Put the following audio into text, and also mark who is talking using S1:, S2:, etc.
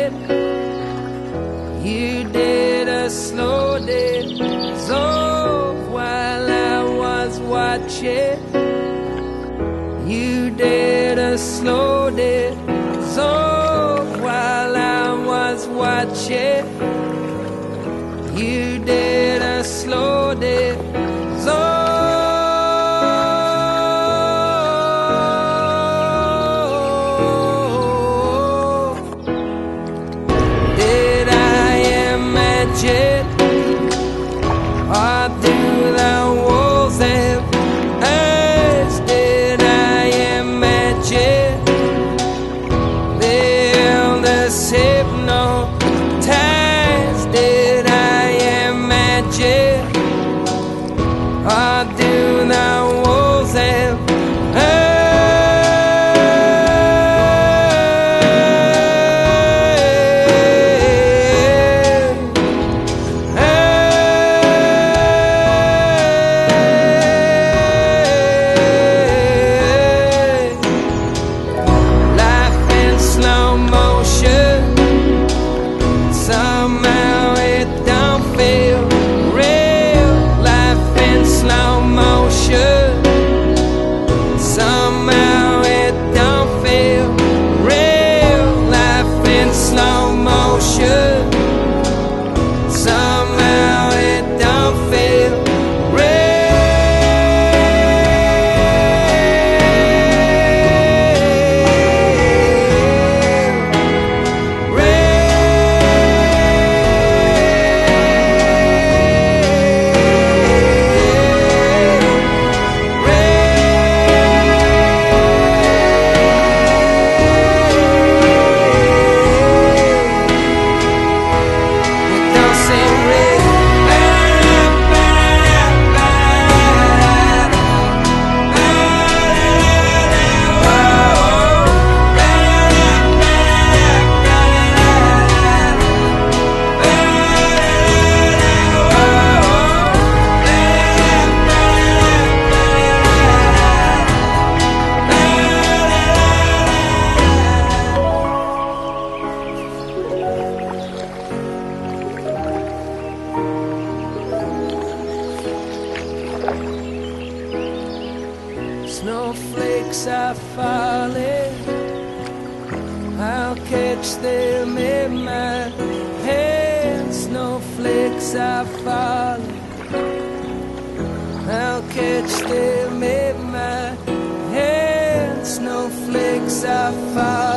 S1: it. You did a slow dance while I was watching. You did a slow dance while I was watching. You did a slow dance. Did I imagine? Or do the walls have eyes? Did I imagine? They're the hypnotized. Did I imagine? Or do the walls have snowflakes are falling. I'll catch them in my hand. Snowflakes are falling. I'll catch them in my hand. Snowflakes are falling.